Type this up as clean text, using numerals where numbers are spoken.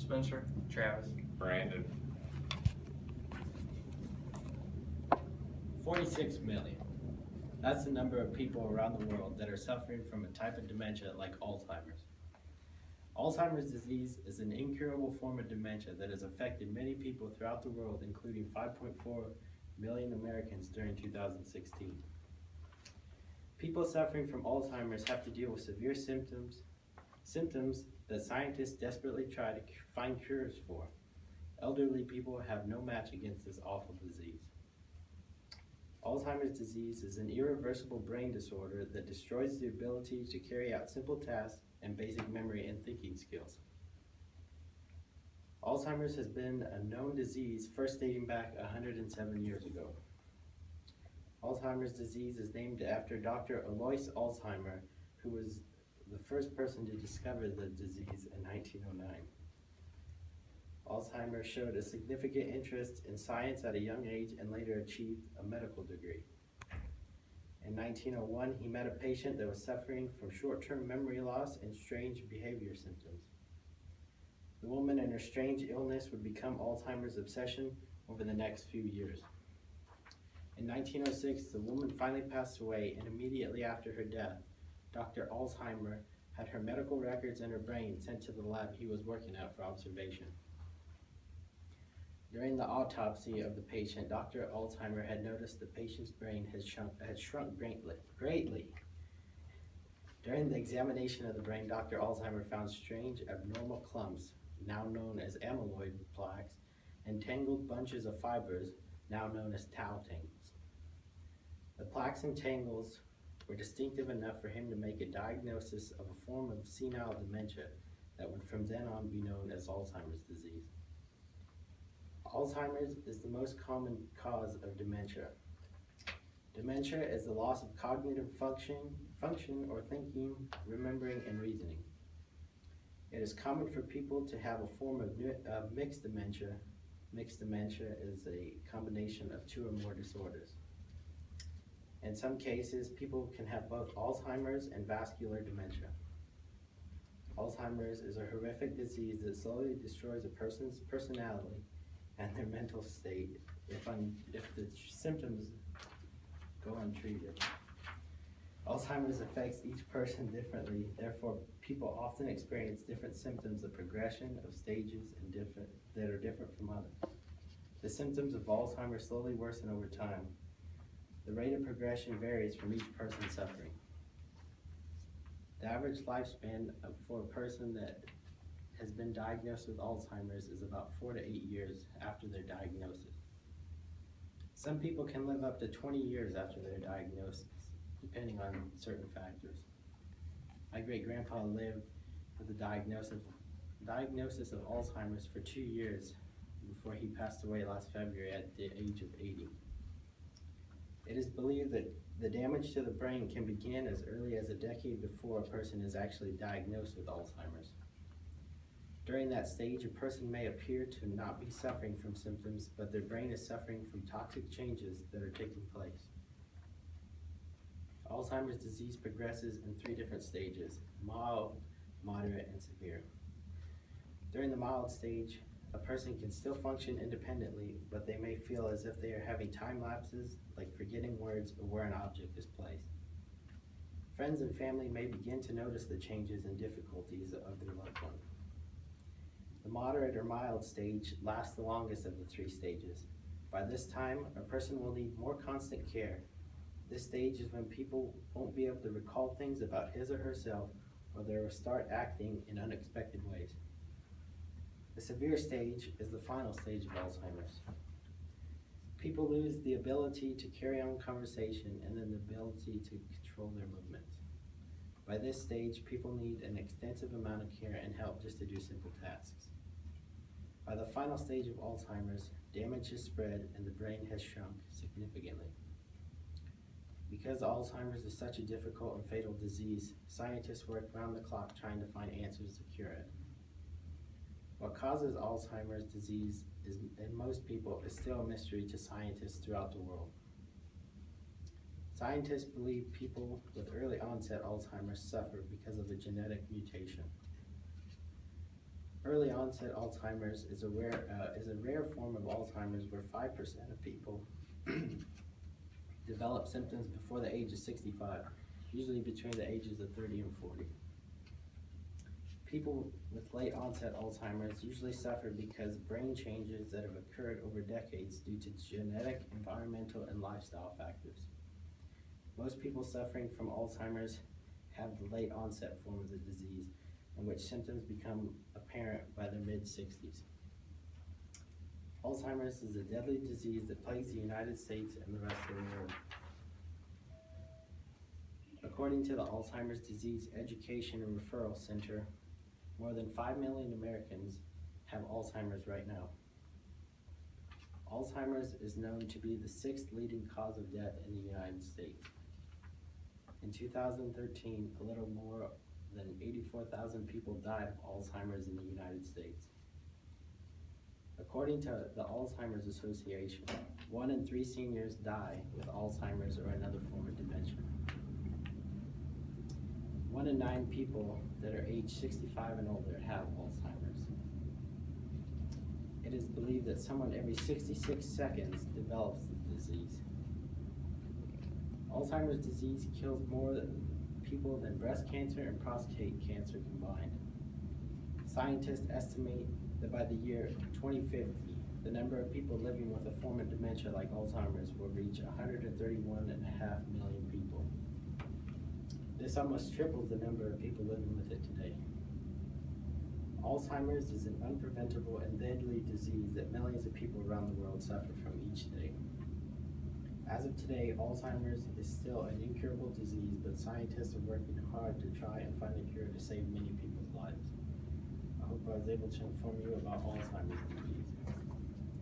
Spencer. Travis. Brandon. 46 million. That's the number of people around the world that are suffering from a type of dementia like Alzheimer's. Alzheimer's disease is an incurable form of dementia that has affected many people throughout the world, including 5.4 million Americans during 2016. People suffering from Alzheimer's have to deal with severe symptoms that scientists desperately try to find cures for. Elderly people have no match against this awful disease. Alzheimer's disease is an irreversible brain disorder that destroys the ability to carry out simple tasks and basic memory and thinking skills. Alzheimer's has been a known disease first dating back 107 years ago. Alzheimer's disease is named after Dr. Alois Alzheimer, who was the first person to discover the disease in 1909. Alzheimer showed a significant interest in science at a young age and later achieved a medical degree. In 1901, he met a patient that was suffering from short-term memory loss and strange behavior symptoms. The woman and her strange illness would become Alzheimer's obsession over the next few years. In 1906, the woman finally passed away, and immediately after her death, Dr. Alzheimer had her medical records and her brain sent to the lab he was working at for observation. During the autopsy of the patient, Dr. Alzheimer had noticed the patient's brain had shrunk greatly. During the examination of the brain, Dr. Alzheimer found strange abnormal clumps, now known as amyloid plaques, and tangled bunches of fibers, now known as tau tangles. The plaques and tangles were distinctive enough for him to make a diagnosis of a form of senile dementia that would from then on be known as Alzheimer's disease. Alzheimer's is the most common cause of dementia. Dementia is the loss of cognitive function or thinking, remembering, and reasoning. It is common for people to have a form of mixed dementia. Mixed dementia is a combination of two or more disorders. In some cases, people can have both Alzheimer's and vascular dementia. Alzheimer's is a horrific disease that slowly destroys a person's personality and their mental state if the symptoms go untreated. Alzheimer's affects each person differently, therefore people often experience different symptoms of progression of stages that are different from others. The symptoms of Alzheimer's slowly worsen over time. The rate of progression varies from each person suffering. The average lifespan for a person that has been diagnosed with Alzheimer's is about 4 to 8 years after their diagnosis. Some people can live up to 20 years after their diagnosis, depending on certain factors. My great-grandpa lived with the diagnosis of Alzheimer's for 2 years before he passed away last February at the age of 80. It is believed that the damage to the brain can begin as early as a decade before a person is actually diagnosed with Alzheimer's. During that stage, a person may appear to not be suffering from symptoms, but their brain is suffering from toxic changes that are taking place. Alzheimer's disease progresses in 3 different stages: mild, moderate, and severe. During the mild stage, a person can still function independently, but they may feel as if they are having time lapses, like forgetting words or where an object is placed. Friends and family may begin to notice the changes and difficulties of their loved one. The moderate or mild stage lasts the longest of the 3 stages. By this time, a person will need more constant care. This stage is when people won't be able to recall things about his or herself, or they will start acting in unexpected ways. The severe stage is the final stage of Alzheimer's. People lose the ability to carry on conversation and then the ability to control their movements. By this stage, people need an extensive amount of care and help just to do simple tasks. By the final stage of Alzheimer's, damage has spread and the brain has shrunk significantly. Because Alzheimer's is such a difficult and fatal disease, scientists work around the clock trying to find answers to cure it. What causes Alzheimer's disease in most people is still a mystery to scientists throughout the world. Scientists believe people with early onset Alzheimer's suffer because of a genetic mutation. Early onset Alzheimer's is a rare form of Alzheimer's where 5% of people develop symptoms before the age of 65, usually between the ages of 30 and 40. People with late onset Alzheimer's usually suffer because of brain changes that have occurred over decades due to genetic, environmental, and lifestyle factors. Most people suffering from Alzheimer's have the late onset form of the disease, in which symptoms become apparent by their mid-60s. Alzheimer's is a deadly disease that plagues the United States and the rest of the world. According to the Alzheimer's Disease Education and Referral Center, more than 5 million Americans have Alzheimer's right now. Alzheimer's is known to be the 6th leading cause of death in the United States. In 2013, a little more than 84,000 people died of Alzheimer's in the United States. According to the Alzheimer's Association, 1 in 3 seniors die with Alzheimer's or another form of dementia. 1 in 9 people that are age 65 and older have Alzheimer's. It is believed that someone every 66 seconds develops the disease. Alzheimer's disease kills more people than breast cancer and prostate cancer combined. Scientists estimate that by the year 2050, the number of people living with a form of dementia like Alzheimer's will reach 131.5 million people. This almost triples the number of people living with it today. Alzheimer's is an unpreventable and deadly disease that millions of people around the world suffer from each day. As of today, Alzheimer's is still an incurable disease, but scientists are working hard to try and find a cure to save many people's lives. I hope I was able to inform you about Alzheimer's.